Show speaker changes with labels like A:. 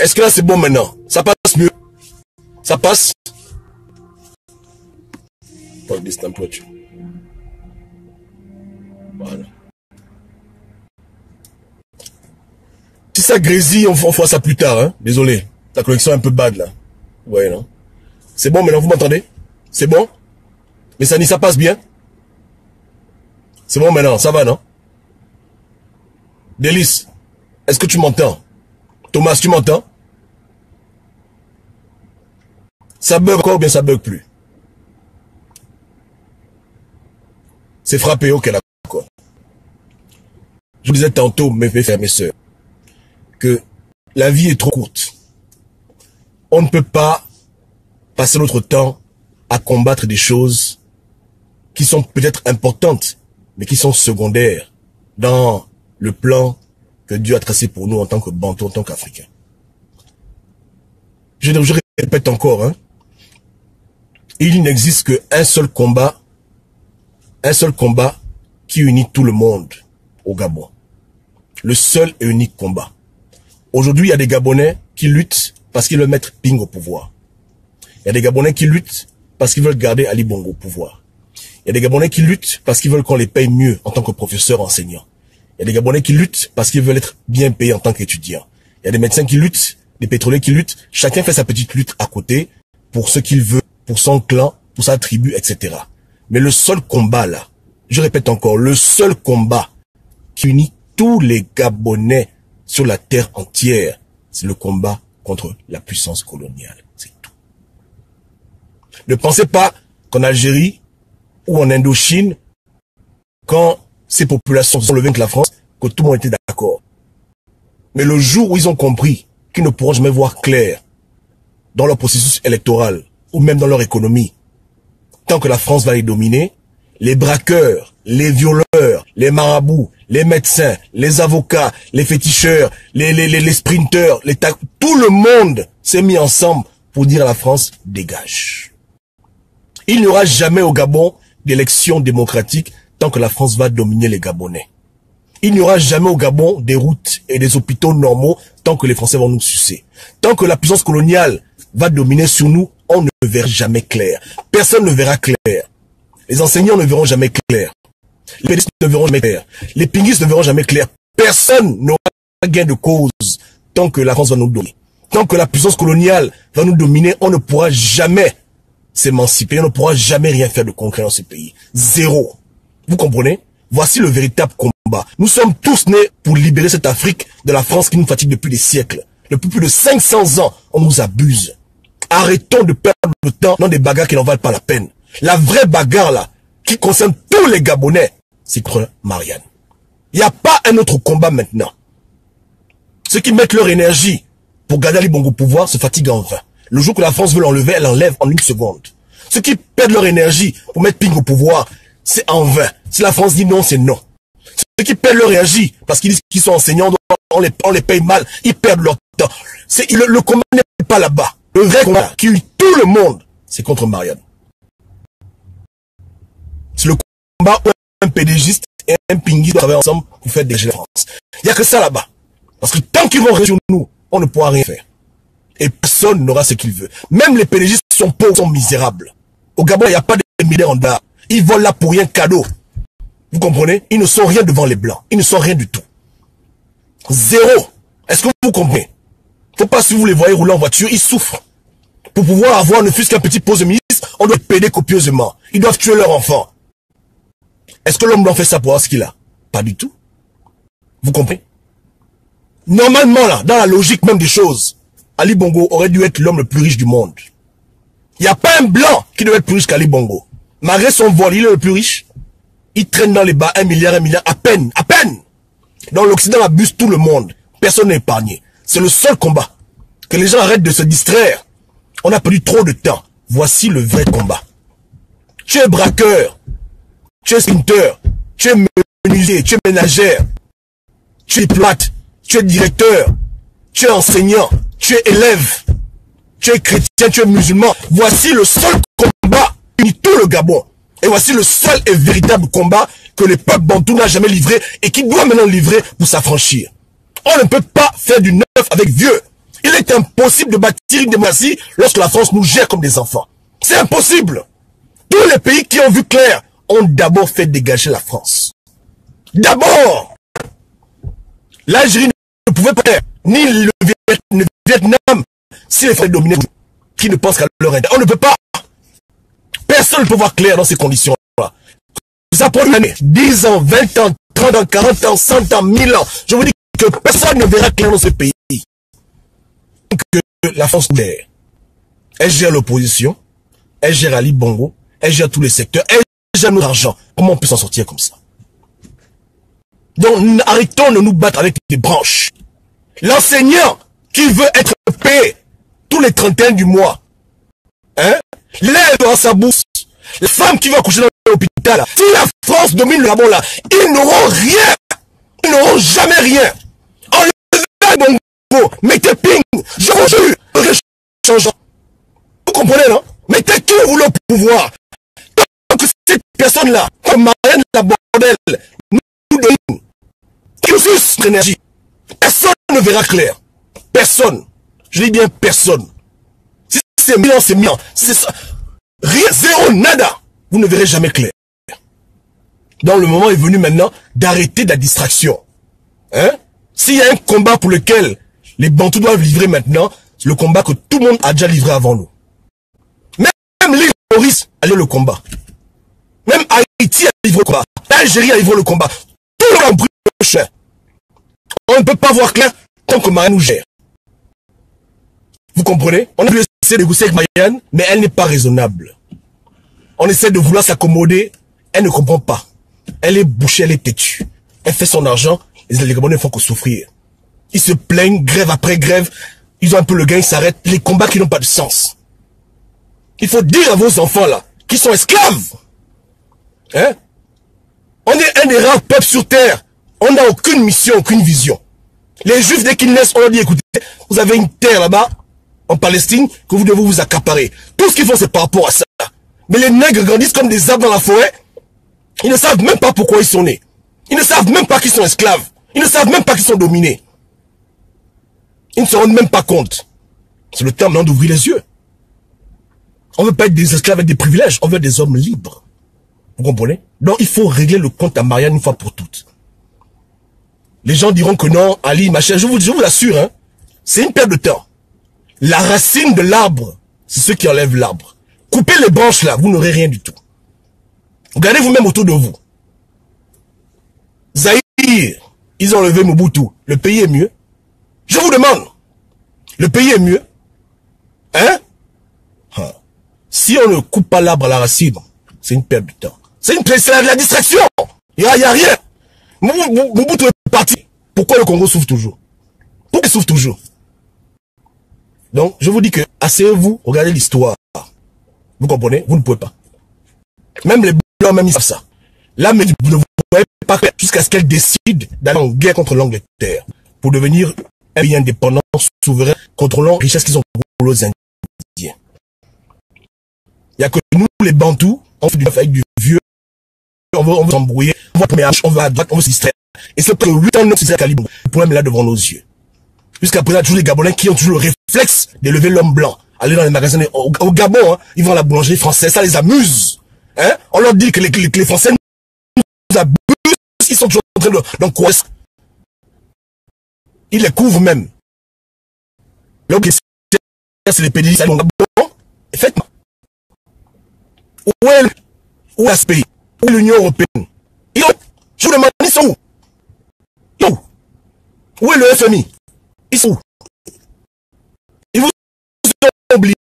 A: Est-ce que là c'est bon maintenant? Ça passe mieux? Ça passe? Voilà. Si ça grésille, on fera ça plus tard, hein. Désolé. La connexion est un peu bad là. Ouais, non? C'est bon maintenant, vous m'entendez? C'est bon? Mais ça passe bien? C'est bon maintenant, ça va, non? Délice, est-ce que tu m'entends? Thomas, tu m'entends? Ça bug encore ou bien ça bug plus? C'est frappé, ok, d'accord. Je vous disais tantôt, mes frères, mes sœurs, que la vie est trop courte. On ne peut pas passer notre temps à combattre des choses qui sont peut-être importantes, mais qui sont secondaires dans le plan que Dieu a tracé pour nous en tant que Bantou, en tant qu'Africains. Je répète encore, hein, il n'existe qu'un seul combat qui unit tout le monde au Gabon. Le seul et unique combat. Aujourd'hui, il y a des Gabonais qui luttent parce qu'ils veulent mettre Ping au pouvoir. Il y a des Gabonais qui luttent parce qu'ils veulent garder Ali Bongo au pouvoir. Il y a des Gabonais qui luttent parce qu'ils veulent qu'on les paye mieux en tant que professeurs enseignants. Il y a des Gabonais qui luttent parce qu'ils veulent être bien payés en tant qu'étudiants. Il y a des médecins qui luttent, des pétroliers qui luttent. Chacun fait sa petite lutte à côté pour ce qu'il veut, pour son clan, pour sa tribu, etc. Mais le seul combat là, je répète encore, le seul combat qui unit tous les Gabonais sur la terre entière, c'est le combat contre la puissance coloniale. C'est tout. Ne pensez pas qu'en Algérie ou en Indochine, quand ces populations se sont levées contre la France, que tout le monde était d'accord. Mais le jour où ils ont compris qu'ils ne pourront jamais voir clair dans leur processus électoral ou même dans leur économie, tant que la France va les dominer, les braqueurs, les violeurs, les marabouts, les médecins, les avocats, les féticheurs, les sprinteurs, tout le monde s'est mis ensemble pour dire à la France, dégage. Il n'y aura jamais au Gabon d'élection démocratique tant que la France va dominer les Gabonais. Il n'y aura jamais au Gabon des routes et des hôpitaux normaux tant que les Français vont nous sucer. Tant que la puissance coloniale va dominer sur nous, on ne verra jamais clair. Personne ne verra clair. Les enseignants ne verront jamais clair. Les pédistes ne verront jamais clair. Les pinguistes ne verront jamais clair. Personne n'aura gain de cause tant que la France va nous dominer. Tant que la puissance coloniale va nous dominer, on ne pourra jamais s'émanciper. On ne pourra jamais rien faire de concret dans ce pays. Zéro. Vous comprenez? Voici le véritable combat. Nous sommes tous nés pour libérer cette Afrique de la France qui nous fatigue depuis des siècles. Depuis plus de 500 ans, on nous abuse. Arrêtons de perdre le temps dans des bagarres qui n'en valent pas la peine. La vraie bagarre là, qui concerne tous les Gabonais, c'est contre Marianne. Il n'y a pas un autre combat maintenant. Ceux qui mettent leur énergie pour garder Ali Bongo au pouvoir se fatiguent en vain. Le jour que la France veut l'enlever, elle l'enlève en une seconde. Ceux qui perdent leur énergie pour mettre Ping au pouvoir, c'est en vain. Si la France dit non, c'est non. Ceux qui perdent leur énergie parce qu'ils disent qu'ils sont enseignants, on les paye mal, ils perdent leur temps. Le combat n'est pas là-bas. Le vrai combat qui unit tout le monde, c'est contre Marianne. C'est le combat où un pédégiste et un pinguiste doivent travailler ensemble pour faire dégager la France. Il n'y a que ça là-bas. Parce que tant qu'ils vont rester sur nous, on ne pourra rien faire. Et personne n'aura ce qu'il veut. Même les pédégistes sont pauvres, sont misérables. Au Gabon, il n'y a pas de milliardaires en dollars. Ils volent là pour rien cadeau. Vous comprenez? Ils ne sont rien devant les Blancs. Ils ne sont rien du tout. Zéro. Est-ce que vous comprenez? Faut pas, si vous les voyez rouler en voiture, ils souffrent. Pour pouvoir avoir ne fût-ce qu'un petit poste de ministre, on doit payer copieusement. Ils doivent tuer leurs enfants. Est-ce que l'homme blanc fait ça pour avoir ce qu'il a? Pas du tout. Vous comprenez? Normalement là, dans la logique même des choses, Ali Bongo aurait dû être l'homme le plus riche du monde. Il n'y a pas un blanc qui devait être plus riche qu'Ali Bongo. Malgré son vol, il est le plus riche. Il traîne dans les bas 1 milliard, à peine, à peine. Dans l'Occident abuse tout le monde. Personne n'est épargné. C'est le seul combat. Que les gens arrêtent de se distraire. On a perdu trop de temps. Voici le vrai combat. Tu es braqueur. Tu es sprinter. Tu es menuisier. Tu es ménagère. Tu es diplomate. Tu es directeur. Tu es enseignant. Tu es élève. Tu es chrétien. Tu es musulman. Voici le seul combat qui unit tout le Gabon. Et voici le seul et véritable combat que le peuple bantou n'a jamais livré et qui doit maintenant livrer pour s'affranchir. On ne peut pas faire du neuf avec vieux. Il est impossible de bâtir une démocratie lorsque la France nous gère comme des enfants. C'est impossible. Tous les pays qui ont vu clair ont d'abord fait dégager la France. D'abord, l'Algérie ne pouvait pas faire, ni le Vietnam, si les Français dominaient, qui ne pensent qu'à leur intérêt. On ne peut pas. Personne ne peut voir clair dans ces conditions-là. Ça prend une année, 10 ans, 20 ans, 30 ans, 40 ans, 100 ans, 1000 ans. Je vous dis que personne ne verra clair dans ce pays. Que la France gère. Elle gère l'opposition, elle gère Ali Bongo, elle gère tous les secteurs, elle gère notre argent. Comment on peut s'en sortir comme ça? Donc arrêtons de nous battre avec des branches. L'enseignant qui veut être payé tous les 31 du mois, hein, lève dans sa bourse. La femme qui va accoucher dans l'hôpital, si la France domine le Gabon là, ils n'auront rien. Ils n'auront jamais rien. Enlevez Bongo, mettez ping, je vous jure, changeant. Vous comprenez, non? Mettez qui vous le pouvoir. Tant que cette personne-là, comme Marianne la bordel, nous donne, qui nous suce l'énergie, personne ne verra clair. Personne. Je dis bien personne. Si c'est million, c'est million. C'est ça. Rien, zéro, nada. Vous ne verrez jamais clair. Donc le moment est venu maintenant d'arrêter la distraction. Hein? S'il y a un combat pour lequel les Bantous doivent livrer maintenant, c'est le combat que tout le monde a déjà livré avant nous. Même les Maurice a livré le combat. Même Haïti a livré le combat. L'Algérie a livré le combat. Tout le monde a brûlé le cher. On ne peut pas voir clair tant que Marianne nous gère. Vous comprenez? On a pu essayer de négocier avec Marianne, mais elle n'est pas raisonnable. On essaie de vouloir s'accommoder, elle ne comprend pas. Elle est bouchée, elle est têtue. Elle fait son argent, les Gabonais ne font que souffrir. Ils se plaignent, grève après grève, ils ont un peu le gain, ils s'arrêtent. Les combats qui n'ont pas de sens. Il faut dire à vos enfants là, qui sont esclaves. Hein? On est un des rares peuples sur terre. On n'a aucune mission, aucune vision. Les Juifs, dès qu'ils naissent, on leur dit, écoutez, vous avez une terre là-bas, en Palestine, que vous devez vous accaparer. Tout ce qu'ils font, c'est par rapport à ça. Mais les nègres grandissent comme des arbres dans la forêt. Ils ne savent même pas pourquoi ils sont nés. Ils ne savent même pas qu'ils sont esclaves. Ils ne savent même pas qu'ils sont dominés. Ils ne se rendent même pas compte. C'est le temps maintenant d'ouvrir les yeux. On ne veut pas être des esclaves avec des privilèges. On veut être des hommes libres. Vous comprenez? Donc il faut régler le compte à Marianne une fois pour toutes. Les gens diront que non, Ali, machin. Je vous l'assure, hein. C'est une perte de temps. La racine de l'arbre, c'est ceux qui enlèvent l'arbre. Coupez les branches là, vous n'aurez rien du tout. Regardez vous-même autour de vous. Zaïre, ils ont enlevé Mobutu. Le pays est mieux. Je vous demande, le pays est mieux. Hein? Si on ne coupe pas l'arbre à la racine, c'est une perte de temps. C'est la distraction. Il n'y a rien. Mobutu est parti. Pourquoi le Congo souffre toujours? Pourquoi il souffre toujours? Donc, je vous dis que, asseyez-vous, regardez l'histoire. Vous comprenez? Vous ne pouvez pas. Même les Blancs, même ils savent ça. Là, mais vous ne pouvez pas faire jusqu'à ce qu'elle décide d'aller en guerre contre l'Angleterre pour devenir un pays indépendant, souverain, contrôlant les richesses qu'ils ont volées aux Indiens. Il n'y a que nous, les Bantous, on fait du avec du vieux, on veut s'embrouiller, on va à droite, on veut se distraire. Et c'est que 8 ans, c'est calibre. Le problème est là devant nos yeux. Jusqu'à présent, toujours les Gabonais qui ont toujours le réflexe d'élever l'homme blanc. Aller dans les magasins au Gabon, hein, ils vont à la boulangerie française, ça les amuse. Hein? On leur dit que les Français nous abusent, ils sont toujours en train de donc quoi? Ils les couvrent même. Donc c'est les pédis, ça au Gabon. Faites-moi. Où est ce pays? Où est l'Union européenne? Je vous demande, ils sont où? Où est le FMI? Ils sont où? Ils vous ont oublié.